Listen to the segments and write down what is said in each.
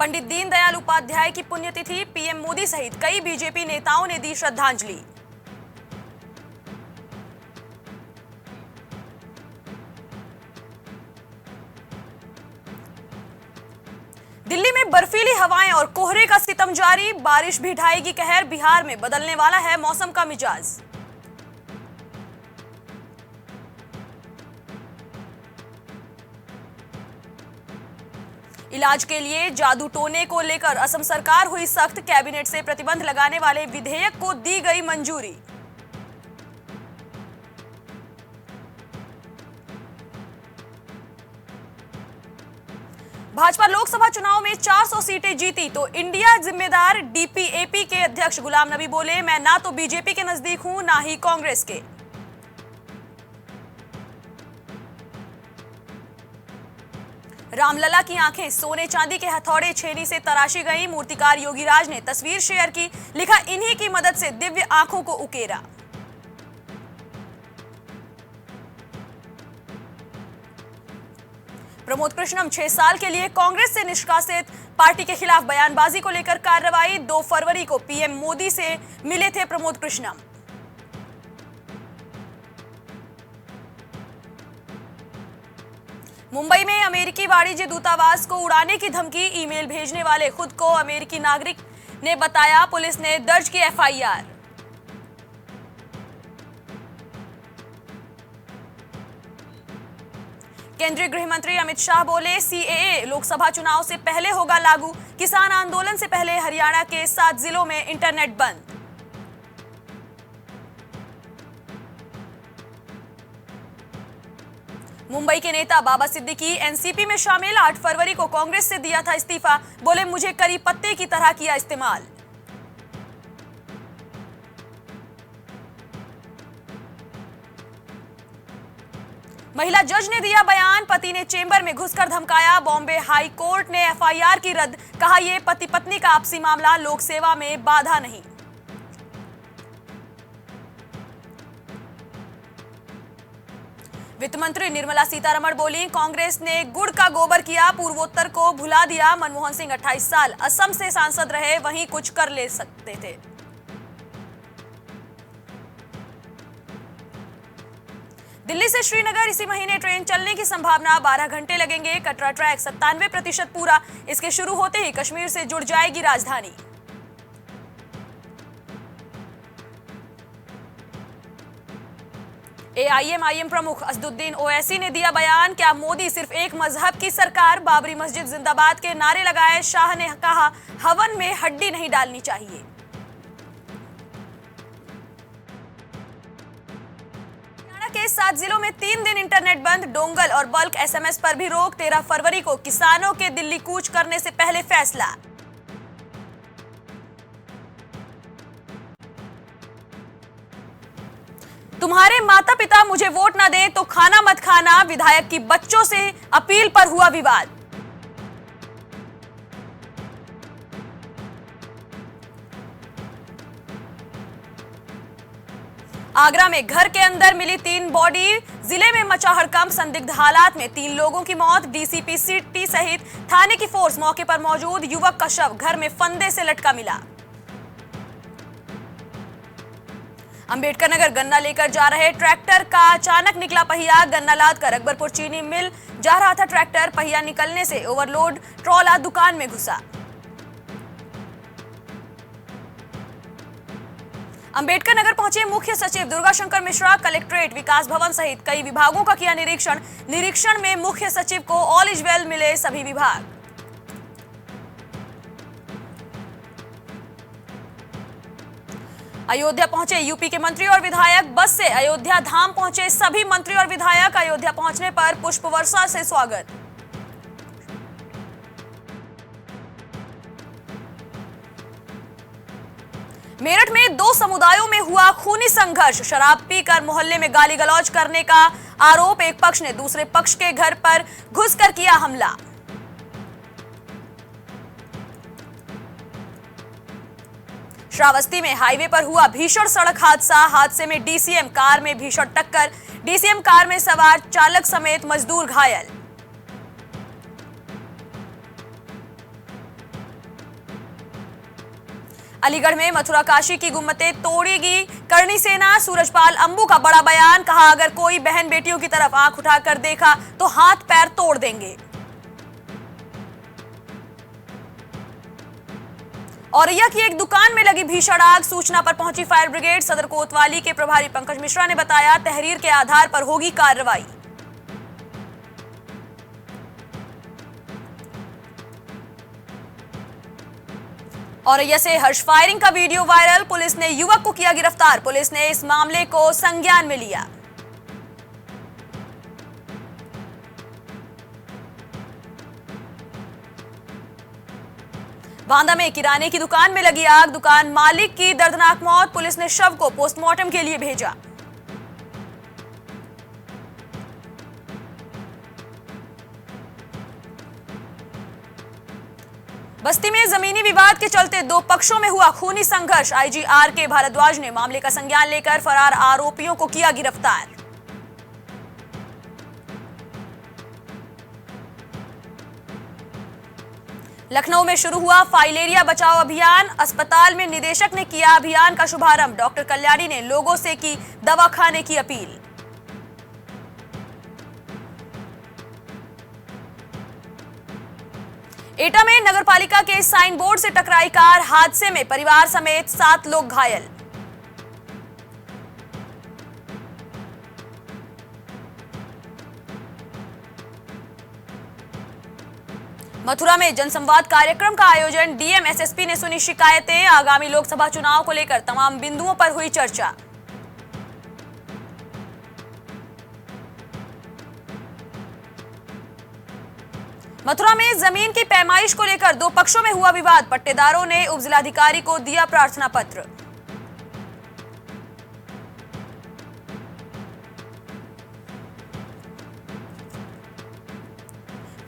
पंडित दीनदयाल उपाध्याय की पुण्यतिथि, पीएम मोदी सहित कई बीजेपी नेताओं ने दी श्रद्धांजलि। दिल्ली में बर्फीली हवाएं और कोहरे का सितम जारी, बारिश भी ढाएगी कहर, बिहार में बदलने वाला है मौसम का मिजाज। इलाज के लिए जादू टोने को लेकर असम सरकार हुई सख्त, कैबिनेट से प्रतिबंध लगाने वाले विधेयक को दी गई मंजूरी। भाजपा लोकसभा चुनाव में 400 सीटें जीती तो इंडिया जिम्मेदार, डीपीएपी के अध्यक्ष गुलाम नबी बोले, मैं ना तो बीजेपी के नजदीक हूं ना ही कांग्रेस के। रामलला की आंखें सोने चांदी के हथौड़े छेनी से तराशी गई, मूर्तिकार योगीराज ने तस्वीर शेयर की, लिखा, इन्हीं की मदद से दिव्य आंखों को उकेरा। प्रमोद कृष्णम 6 साल के लिए कांग्रेस से निष्कासित, पार्टी के खिलाफ बयानबाजी को लेकर कार्रवाई। 2 फरवरी को पीएम मोदी से मिले थे प्रमोद कृष्णम। मुंबई में अमेरिकी वाणिज्य दूतावास को उड़ाने की धमकी, ईमेल भेजने वाले खुद को अमेरिकी नागरिक ने बताया, पुलिस ने दर्ज की एफआईआर। केंद्रीय गृह मंत्री अमित शाह बोले, सीएए लोकसभा चुनाव से पहले होगा लागू, किसान आंदोलन से पहले हरियाणा के 7 जिलों में इंटरनेट बंद। मुंबई के नेता बाबा सिद्दीकी एनसीपी में शामिल, 8 फरवरी को कांग्रेस से दिया था इस्तीफा, बोले, मुझे करी पत्ते की तरह किया इस्तेमाल। महिला जज ने दिया बयान, पति ने चेंबर में घुसकर धमकाया, बॉम्बे हाई कोर्ट ने एफआईआर की रद्द, कहा, यह पति पत्नी का आपसी मामला, लोक सेवा में बाधा नहीं। वित्त मंत्री निर्मला सीतारमण बोली, कांग्रेस ने गुड़ का गोबर किया, पूर्वोत्तर को भुला दिया, मनमोहन सिंह 28 साल असम से सांसद रहे, वहीं कुछ कर ले सकते थे। दिल्ली से श्रीनगर इसी महीने ट्रेन चलने की संभावना, 12 घंटे लगेंगे, कटरा ट्रैक 97% पूरा, इसके शुरू होते ही कश्मीर से जुड़ जाएगी राजधानी। एआईएमआईएम प्रमुख असदुद्दीन ओवैसी ने दिया बयान, क्या मोदी सिर्फ एक मजहब की सरकार, बाबरी मस्जिद जिंदाबाद के नारे लगाए, शाह ने कहा, हवन में हड्डी नहीं डालनी चाहिए। हरियाणा के 7 जिलों में 3 दिन इंटरनेट बंद, डोंगल और बल्क एसएमएस पर भी रोक, 13 फरवरी को किसानों के दिल्ली कूच करने से पहले फैसला। तुम्हारे माता पिता मुझे वोट न दें तो खाना मत खाना, विधायक की बच्चों से अपील पर हुआ विवाद। आगरा में घर के अंदर मिली 3 बॉडी, जिले में मचा हड़कंप, संदिग्ध हालात में 3 लोगों की मौत, डीसीपी सिटी सहित थाने की फोर्स मौके पर मौजूद, युवक का शव घर में फंदे से लटका मिला। अंबेडकर नगर गन्ना लेकर जा रहे ट्रैक्टर का अचानक निकला पहिया, गन्ना लाद कर अकबरपुर चीनी मिल जा रहा था ट्रैक्टर, पहिया निकलने से ओवरलोड ट्रॉला दुकान में घुसा। अंबेडकर नगर पहुंचे मुख्य सचिव दुर्गा शंकर मिश्रा, कलेक्ट्रेट, विकास भवन सहित कई विभागों का किया निरीक्षण, निरीक्षण में मुख्य सचिव को ऑल इज वेल मिले सभी विभाग। अयोध्या पहुंचे यूपी के मंत्री और विधायक, बस से अयोध्या धाम पहुंचे सभी मंत्री और विधायक, अयोध्या पहुंचने पर पुष्प वर्षा से स्वागत। मेरठ में 2 समुदायों में हुआ खूनी संघर्ष, शराब पीकर मोहल्ले में गाली गलौज करने का आरोप, एक पक्ष ने दूसरे पक्ष के घर पर घुसकर किया हमला। श्रावस्ती में हाईवे पर हुआ भीषण सड़क हादसा, हादसे में डीसीएम कार में भीषण टक्कर, डीसीएम कार में सवार चालक समेत मजदूर घायल। अलीगढ़ में मथुरा काशी की गुम्मतें तोड़ेगी करणी सेना, सूरजपाल अंबू का बड़ा बयान, कहा अगर कोई बहन बेटियों की तरफ आंख उठाकर देखा तो हाथ पैर तोड़ देंगे। औरैया की एक दुकान में लगी भीषण आग, सूचना पर पहुंची फायर ब्रिगेड। सदर कोतवाली के प्रभारी पंकज मिश्रा ने बताया तहरीर के आधार पर होगी कार्रवाई। औरैया से हर्ष फायरिंग का वीडियो वायरल, पुलिस ने युवक को किया गिरफ्तार। पुलिस ने इस मामले को संज्ञान में लिया। बांदा में किराने की दुकान में लगी आग, दुकान मालिक की दर्दनाक मौत, पुलिस ने शव को पोस्टमार्टम के लिए भेजा। बस्ती में जमीनी विवाद के चलते दो पक्षों में हुआ खूनी संघर्ष, आईजी आर.के. भारद्वाज ने मामले का संज्ञान लेकर फरार आरोपियों को किया गिरफ्तार। लखनऊ में शुरू हुआ फाइलेरिया बचाओ अभियान, अस्पताल में निदेशक ने किया अभियान का शुभारंभ। डॉक्टर कल्याणी ने लोगों से की दवा खाने की अपील। एटा में नगरपालिका के साइन बोर्ड से टकराई कार, हादसे में परिवार समेत 7 लोग घायल। मथुरा में जनसंवाद कार्यक्रम का आयोजन, डीएम एसएसपी ने सुनी शिकायतें। आगामी लोकसभा चुनाव को लेकर तमाम बिंदुओं पर हुई चर्चा। मथुरा में जमीन की पैमाइश को लेकर दो पक्षों में हुआ विवाद, पट्टेदारों ने उपजिलाधिकारी को दिया प्रार्थना पत्र।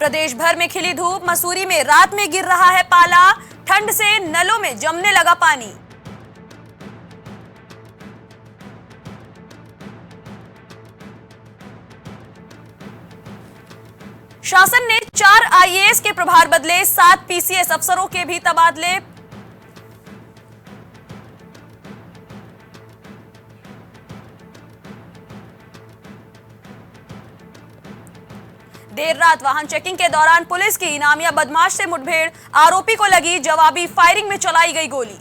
प्रदेश भर में खिली धूप, मसूरी में रात में गिर रहा है पाला, ठंड से नलों में जमने लगा पानी। शासन ने 4 आईएएस के प्रभार बदले, 7 पीसीएस अफसरों के भी तबादले। देर रात वाहन चेकिंग के दौरान पुलिस की इनामिया बदमाश से मुठभेड़, आरोपी को लगी जवाबी फायरिंग में चलाई गई गोली।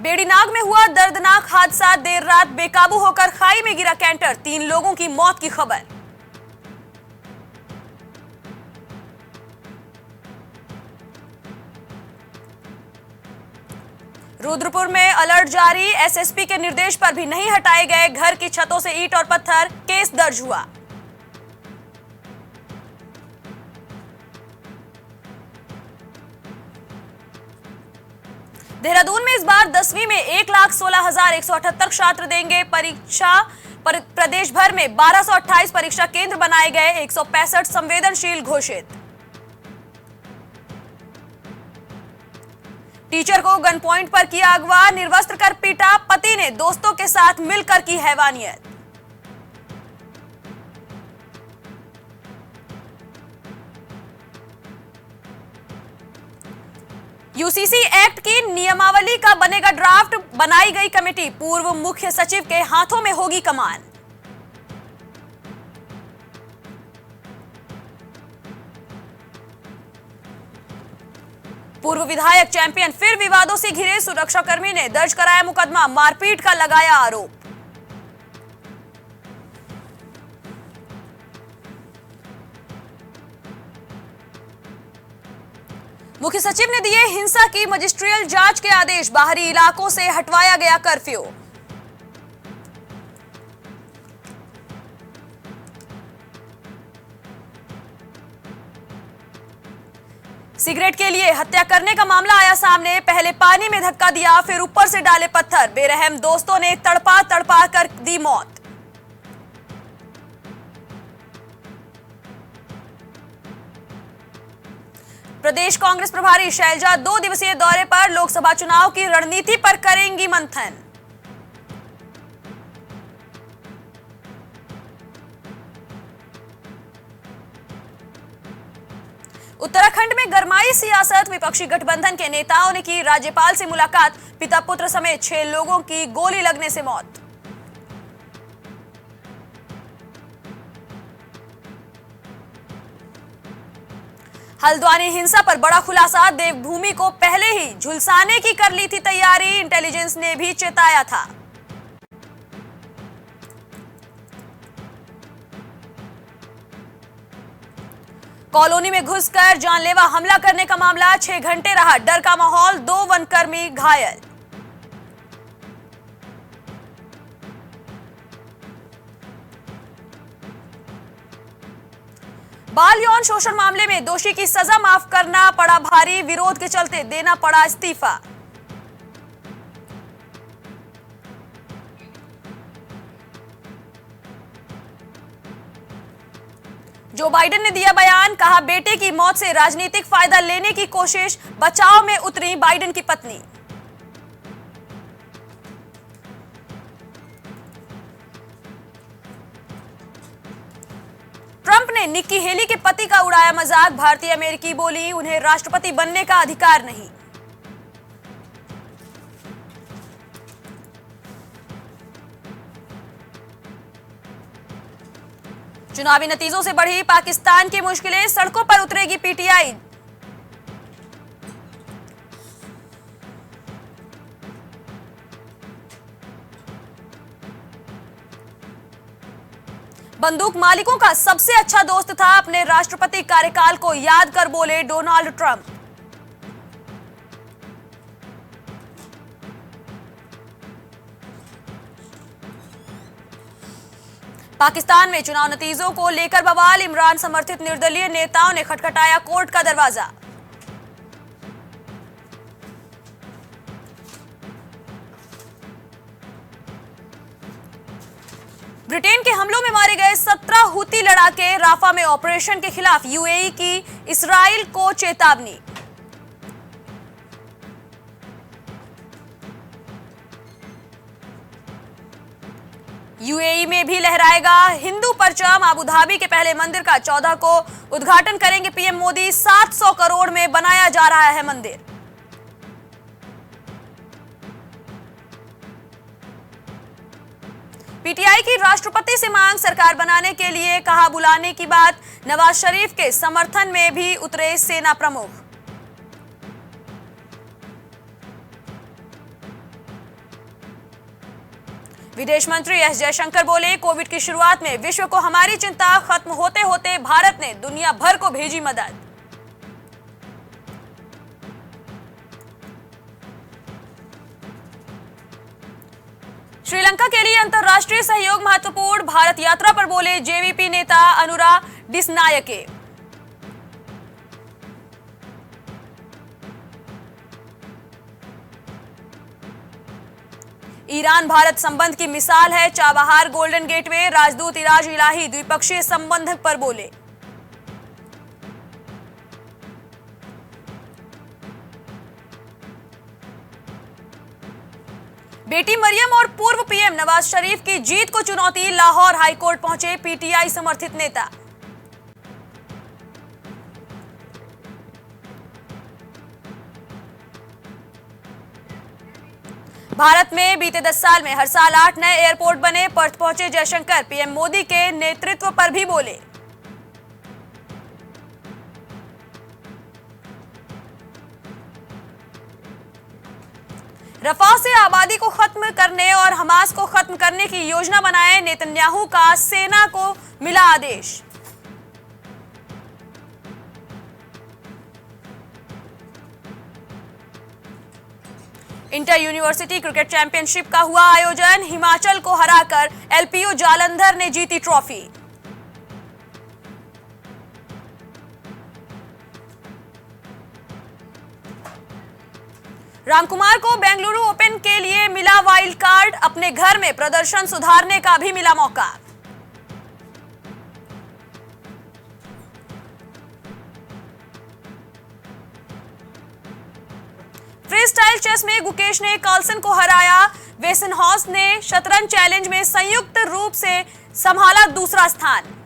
बेड़ीनाग में हुआ दर्दनाक हादसा, देर रात बेकाबू होकर खाई में गिरा कैंटर, 3 लोगों की मौत की खबर। रुद्रपुर में अलर्ट जारी, एसएसपी के निर्देश पर भी नहीं हटाए गए घर की छतों से ईंट और पत्थर, केस दर्ज हुआ। देहरादून में इस बार 10वीं में 1,16,178 छात्र देंगे परीक्षा। प्रदेश भर में 1228 परीक्षा केंद्र बनाए गए, 165 संवेदनशील घोषित। टीचर को गन पॉइंट पर किया अगवा, निर्वस्त्र कर पीटा, पति ने दोस्तों के साथ मिलकर की हैवानियत। यूसीसी एक्ट की नियमावली का बनेगा ड्राफ्ट, बनाई गई कमेटी, पूर्व मुख्य सचिव के हाथों में होगी कमान। पूर्व विधायक चैंपियन फिर विवादों से घिरे, सुरक्षाकर्मी ने दर्ज कराया मुकदमा, मारपीट का लगाया आरोप। मुख्य सचिव ने दिए हिंसा की मजिस्ट्रियल जांच के आदेश, बाहरी इलाकों से हटवाया गया कर्फ्यू। सिगरेट के लिए हत्या करने का मामला आया सामने, पहले पानी में धक्का दिया, फिर ऊपर से डाले पत्थर, बेरहम दोस्तों ने तड़पा तड़पा कर दी मौत। प्रदेश कांग्रेस प्रभारी शैलजा 2 दिवसीय दौरे पर, लोकसभा चुनाव की रणनीति पर करेंगी मंथन। उत्तराखंड में गरमाई सियासत, विपक्षी गठबंधन के नेताओं ने की राज्यपाल से मुलाकात, पिता पुत्र समेत 6 लोगों की गोली लगने से मौत। हल्द्वानी हिंसा पर बड़ा खुलासा, देवभूमि को पहले ही झुलसाने की कर ली थी तैयारी, इंटेलिजेंस ने भी चेताया था। कॉलोनी में घुसकर जानलेवा हमला करने का मामला, 6 घंटे रहा डर का माहौल, 2 वनकर्मी घायल। बाल यौन शोषण मामले में दोषी की सजा माफ करना पड़ा भारी, विरोध के चलते देना पड़ा इस्तीफा। जो बाइडेन ने दिया बयान, कहा बेटे की मौत से राजनीतिक फायदा लेने की कोशिश, बचाव में उतरी बाइडेन की पत्नी। ट्रंप ने निक्की हेली के पति का उड़ाया मजाक, भारतीय अमेरिकी बोली उन्हें राष्ट्रपति बनने का अधिकार नहीं। चुनावी नतीजों से बढ़ी पाकिस्तान की मुश्किलें, सड़कों पर उतरेगी पीटीआई। बंदूक मालिकों का सबसे अच्छा दोस्त था, अपने राष्ट्रपति कार्यकाल को याद कर बोले डोनाल्ड ट्रंप। पाकिस्तान में चुनाव नतीजों को लेकर बवाल, इमरान समर्थित निर्दलीय नेताओं ने खटखटाया कोर्ट का दरवाजा। ब्रिटेन के हमलों में मारे गए 17 हुती लड़ाके, राफा में ऑपरेशन के खिलाफ यूएई की इस्राइल को चेतावनी। यूएई में भी लहराएगा हिंदू परचम, अबू धाबी के पहले मंदिर का 14 को उद्घाटन करेंगे पीएम मोदी, 700 करोड़ में बनाया जा रहा है मंदिर। पीटीआई की राष्ट्रपति से मांग, सरकार बनाने के लिए कहा बुलाने की बात, नवाज शरीफ के समर्थन में भी उतरे सेना प्रमुख। विदेश मंत्री एस जयशंकर बोले, कोविड की शुरुआत में विश्व को हमारी चिंता, खत्म होते होते भारत ने दुनिया भर को भेजी मदद। श्रीलंका के लिए अंतर्राष्ट्रीय सहयोग महत्वपूर्ण, भारत यात्रा पर बोले जेवीपी नेता अनुरा डिसनायके। ईरान भारत संबंध की मिसाल है, चाबहार गोल्डन गेटवे, राजदूत इराज इलाही द्विपक्षीय संबंध पर बोले। बेटी मरियम और पूर्व पीएम नवाज शरीफ की जीत को चुनौती, लाहौर हाईकोर्ट पहुंचे पीटीआई समर्थित नेता। भारत में बीते 10 साल में हर साल 8 नए एयरपोर्ट बने, पर्थ पहुंचे जयशंकर, पीएम मोदी के नेतृत्व पर भी बोले। रफा से आबादी को खत्म करने और हमास को खत्म करने की योजना बनाए, नेतन्याहू का सेना को मिला आदेश। इंटर यूनिवर्सिटी क्रिकेट चैंपियनशिप का हुआ आयोजन, हिमाचल को हराकर एलपीयू जालंधर ने जीती ट्रॉफी। रामकुमार को बेंगलुरु ओपन के लिए मिला वाइल्ड कार्ड, अपने घर में प्रदर्शन सुधारने का भी मिला मौका। फ्री स्टाइल चेस में गुकेश ने कार्लसन को हराया, वेसेनहॉर्स्ट ने शतरंज चैलेंज में संयुक्त रूप से संभाला दूसरा स्थान।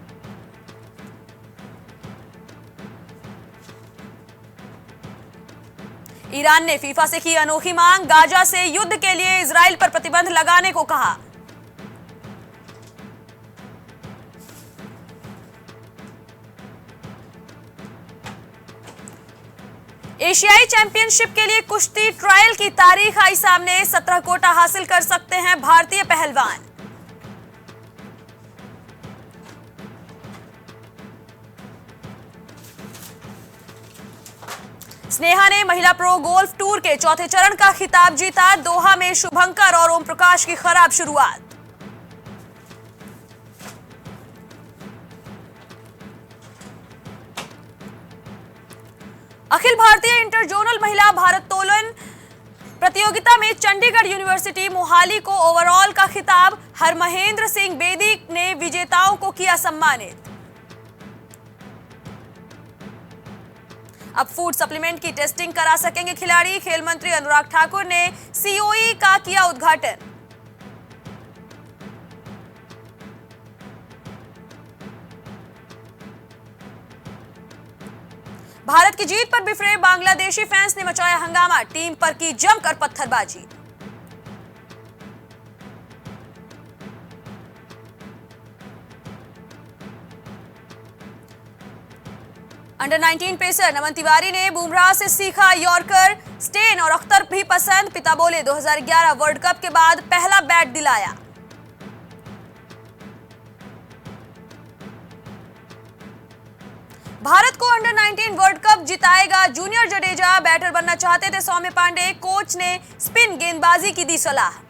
ईरान ने फीफा से की अनोखी मांग, गाजा से युद्ध के लिए इजराइल पर प्रतिबंध लगाने को कहा। एशियाई चैंपियनशिप के लिए कुश्ती ट्रायल की तारीख आई सामने, 17 कोटा हासिल कर सकते हैं भारतीय पहलवान। स्नेहा ने महिला प्रो गोल्फ टूर के चौथे चरण का खिताब जीता, दोहा में शुभंकर और ओम प्रकाश की खराब शुरुआत। अखिल भारतीय इंटर जोनल महिला भारोत्तोलन प्रतियोगिता में चंडीगढ़ यूनिवर्सिटी मोहाली को ओवरऑल का खिताब, हरमहेंद्र सिंह बेदी ने विजेताओं को किया सम्मानित। अब फूड सप्लीमेंट की टेस्टिंग करा सकेंगे खिलाड़ी, खेल मंत्री अनुराग ठाकुर ने सीओई का किया उद्घाटन। भारत की जीत पर बिफरे बांग्लादेशी फैंस ने मचाया हंगामा, टीम पर की जमकर पत्थरबाजी। अंडर 19 पेसर नमन तिवारी ने बुमराह से सीखा यॉर्कर, स्टेन और अख्तर भी पसंद, पिता बोले 2011 वर्ल्ड कप के बाद पहला बैट दिलाया। भारत को अंडर 19 वर्ल्ड कप जिताएगा जूनियर जडेजा, बैटर बनना चाहते थे सौम्य पांडे, कोच ने स्पिन गेंदबाजी की दी सलाह।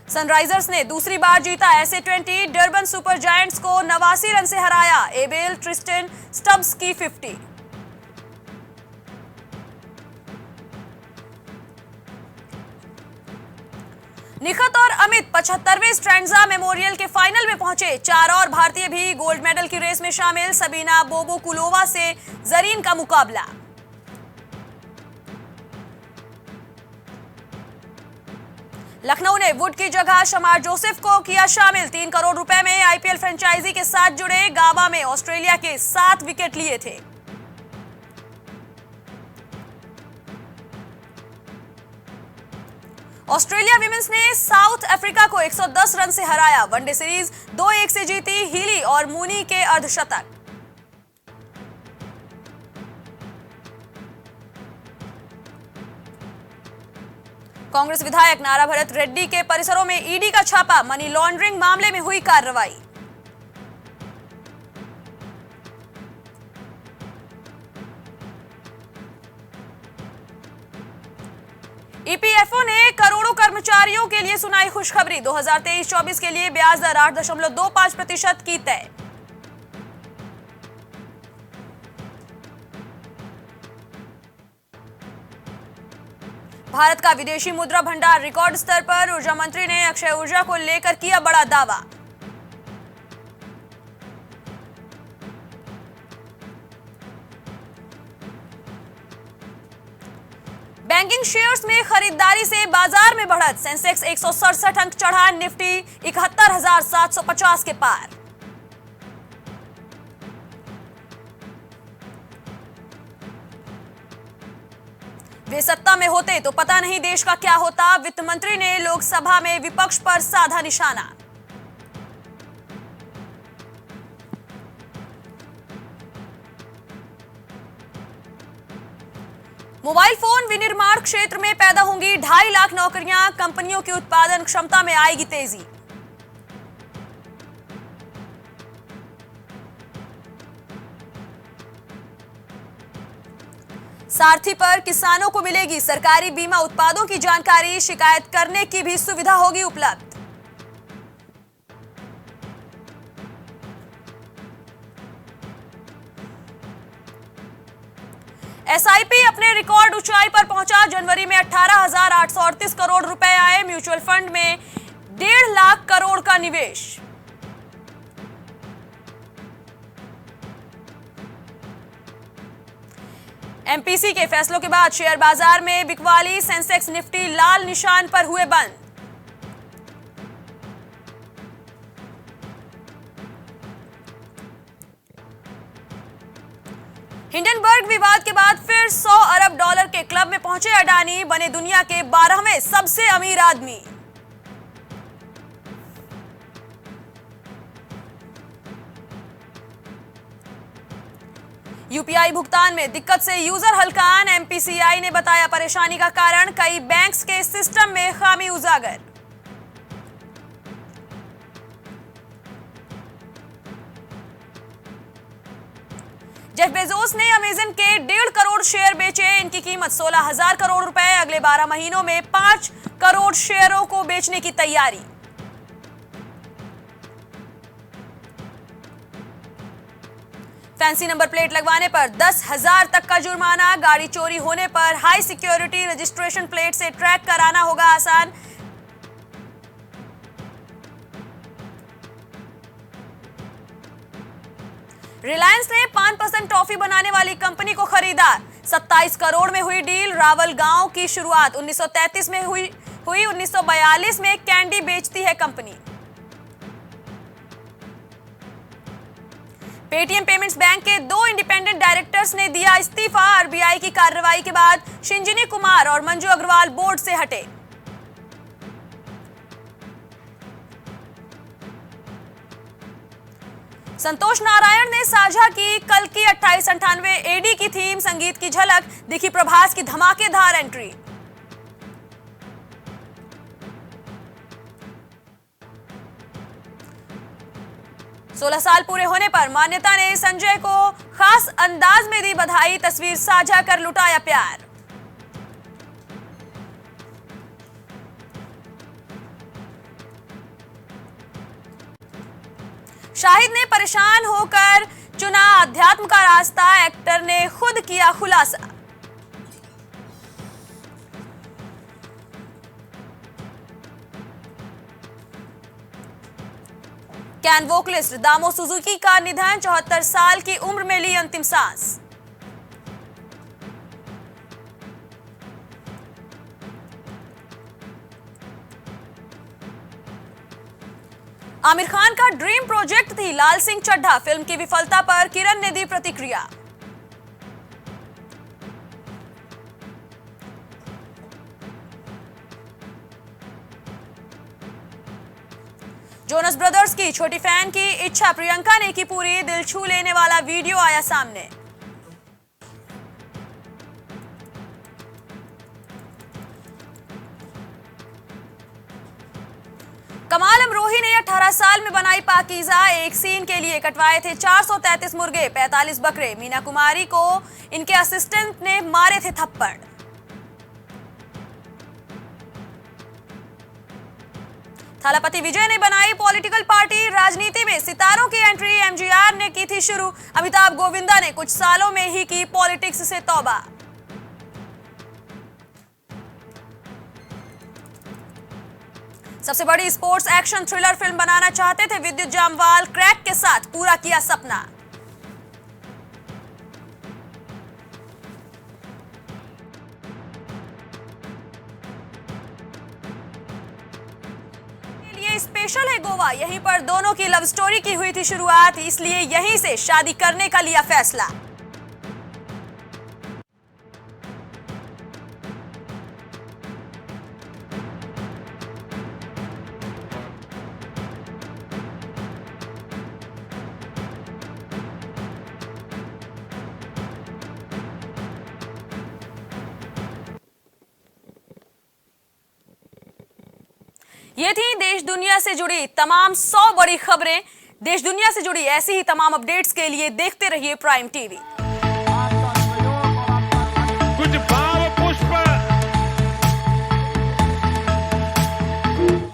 सनराइजर्स ने दूसरी बार जीता SA20, डरबन सुपर जायंट्स को 89 रन से हराया, एबेल ट्रिस्टन स्टब्स की 50। निखत और अमित 75वें स्ट्रैंडजा मेमोरियल के फाइनल में पहुंचे, 4 और भारतीय भी गोल्ड मेडल की रेस में शामिल, सबीना बोबोकुलोवा से जरीन का मुकाबला। लखनऊ ने वुड की जगह शमार जोसेफ को किया शामिल, 3 करोड़ रुपए में आईपीएल फ्रेंचाइजी के साथ जुड़े, गावा में ऑस्ट्रेलिया के 7 विकेट लिए थे। ऑस्ट्रेलिया विमेंस ने साउथ अफ्रीका को 110 रन से हराया, वनडे सीरीज 2-1 से जीती, हीली और मूनी के अर्धशतक। कांग्रेस विधायक नारा भरत रेड्डी के परिसरों में ईडी का छापा, मनी लॉन्ड्रिंग मामले में हुई कार्रवाई। ईपीएफओ ने करोड़ों कर्मचारियों के लिए सुनाई खुशखबरी, 2023-24 के लिए ब्याज दर 8.25% की तय। भारत का विदेशी मुद्रा भंडार रिकॉर्ड स्तर पर, ऊर्जा मंत्री ने अक्षय ऊर्जा को लेकर किया बड़ा दावा। बैंकिंग शेयर्स में खरीदारी से बाजार में बढ़त, सेंसेक्स 167 अंक चढ़ा, निफ्टी 71,750 के पार। वे सत्ता में होते तो पता नहीं देश का क्या होता, वित्त मंत्री ने लोकसभा में विपक्ष पर साधा निशाना। मोबाइल फोन विनिर्माण क्षेत्र में पैदा होंगी 2.5 लाख नौकरियां, कंपनियों की उत्पादन क्षमता में आएगी तेजी। सारथी पर किसानों को मिलेगी सरकारी बीमा उत्पादों की जानकारी, शिकायत करने की भी सुविधा होगी उपलब्ध। एसआईपी अपने रिकॉर्ड ऊंचाई पर पहुंचा, जनवरी में 18,838 करोड़ रुपए आए, म्यूचुअल फंड में 1.5 लाख करोड़ का निवेश। एमपीसी के फैसलों के बाद शेयर बाजार में बिकवाली, सेंसेक्स निफ्टी लाल निशान पर हुए बंद। हिंडनबर्ग विवाद के बाद फिर 100 अरब डॉलर के क्लब में पहुंचे अडानी, बने दुनिया के 12वें सबसे अमीर आदमी। यूपीआई भुगतान में दिक्कत से यूजर हलकान, एमपीसीआई ने बताया परेशानी का कारण, कई बैंक्स के सिस्टम में खामी उजागर। जेफ बेजोस ने अमेज़न के 1.5 करोड़ शेयर बेचे, इनकी कीमत 16,000 करोड़ रुपए। अगले 12 महीनों में 5 करोड़ शेयरों को बेचने की तैयारी। फैंसी नंबर प्लेट लगवाने पर 10,000 तक का जुर्माना, गाड़ी चोरी होने पर हाई सिक्योरिटी रजिस्ट्रेशन प्लेट से ट्रैक कराना होगा आसान। रिलायंस ने 5% टॉफी बनाने वाली कंपनी को खरीदा, 27 करोड़ में हुई डील। रावल गांव की शुरुआत 1933 में हुई 1942 में कैंडी बेचती है कंपनी। पेटीएम पेमेंट्स बैंक के 2 इंडिपेंडेंट डायरेक्टर्स ने दिया इस्तीफा, आरबीआई की कार्रवाई के बाद शिंजिनी कुमार और मंजू अग्रवाल बोर्ड से हटे। संतोष नारायण ने साझा की कल की 2898 एडी की थीम, संगीत की झलक, दिखी प्रभास की धमाकेदार एंट्री। सोलह साल पूरे होने पर मान्यता ने संजय को खास अंदाज में दी बधाई, तस्वीर साझा कर लुटाया प्यार। शाहिद ने परेशान होकर चुना अध्यात्म का रास्ता, एक्टर ने खुद किया खुलासा। कैन वोकलिस्ट दामो सुजुकी का निधन, 74 साल की उम्र में ली अंतिम सांस। आमिर खान का ड्रीम प्रोजेक्ट थी लाल सिंह चड्ढा, फिल्म की विफलता पर किरण ने दी प्रतिक्रिया। जोनस ब्रदर्स की छोटी फैन की इच्छा प्रियंका ने की पूरी, दिल छू लेने वाला वीडियो आया सामने। कमाल अमरोही ने 18 साल में बनाई पाकीज़ा, एक सीन के लिए कटवाए थे 433 मुर्गे, 45 बकरे। मीना कुमारी को इनके असिस्टेंट ने मारे थे थप्पड़। थालापति विजय ने बनाई पॉलिटिकल पार्टी, राजनीति में सितारों की एंट्री एमजीआर ने की थी शुरू। अमिताभ गोविंदा ने कुछ सालों में ही की पॉलिटिक्स से तौबा। सबसे बड़ी स्पोर्ट्स एक्शन थ्रिलर फिल्म बनाना चाहते थे विद्युत जामवाल, क्रैक के साथ पूरा किया सपना। के लिए स्पेशल है गोवा, यहीं पर दोनों की लव स्टोरी की हुई थी शुरुआत, इसलिए यहीं से शादी करने का लिया फैसला। ये थी देश दुनिया से जुड़ी तमाम 100 बड़ी खबरें। देश दुनिया से जुड़ी ऐसी ही तमाम अपडेट्स के लिए देखते रहिए प्राइम टीवी। कुछ भाव पुष्प।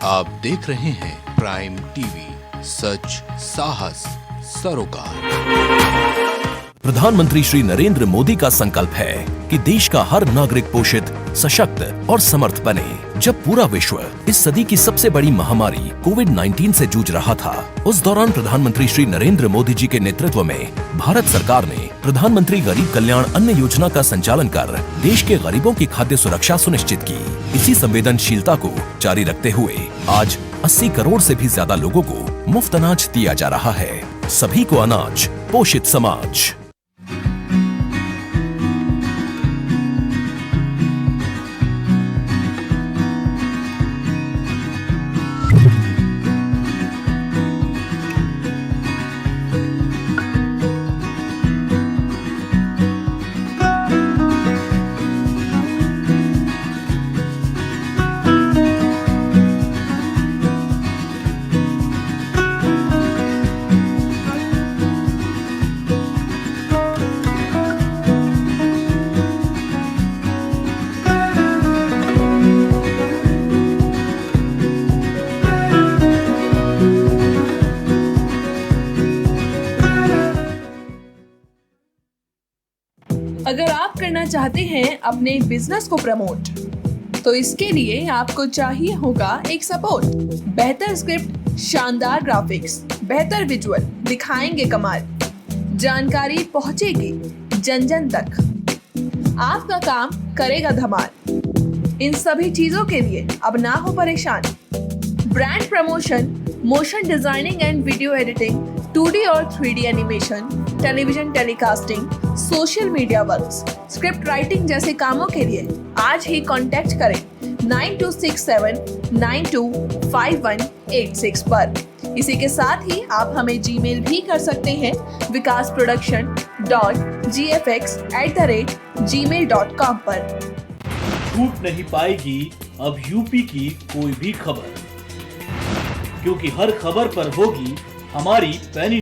आप देख रहे हैं प्राइम टीवी, सच साहस सरोकार। प्रधानमंत्री श्री नरेंद्र मोदी का संकल्प है कि देश का हर नागरिक पोषित, सशक्त और समर्थ बने। जब पूरा विश्व इस सदी की सबसे बड़ी महामारी कोविड-19 से जूझ रहा था, उस दौरान प्रधानमंत्री श्री नरेंद्र मोदी जी के नेतृत्व में भारत सरकार ने प्रधानमंत्री गरीब कल्याण अन्न योजना का संचालन कर देश के गरीबों की खाद्य सुरक्षा सुनिश्चित की। इसी संवेदनशीलता को जारी रखते हुए आज 80 करोड़ से भी ज्यादा लोगों को मुफ्त अनाज दिया जा रहा है। सभी को अनाज, पोषित समाज। करना चाहते हैं अपने बिजनेस को प्रमोट, तो इसके लिए आपको चाहिए होगा एक सपोर्ट। बेहतर स्क्रिप्ट, शानदार ग्राफिक्स, बेहतर विजुअल, दिखाएंगे कमाल, जानकारी पहुंचेगी जन जन तक, आपका काम करेगा धमाल। इन सभी चीजों के लिए अब ना हो परेशान। Brand promotion, motion designing and video editing, 2D और 3D animation, television telecasting, social media works, script writing जैसे कामों के लिए आज ही कांटेक्ट करें 9267925186 पर। इसी के साथ ही आप हमें जीमेल भी कर सकते हैं vikasproduction.gfx@gmail.com पर। छूट नहीं पाएगी अब यूपी की कोई भी खबर, क्योंकि हर खबर पर होगी हमारी पैनी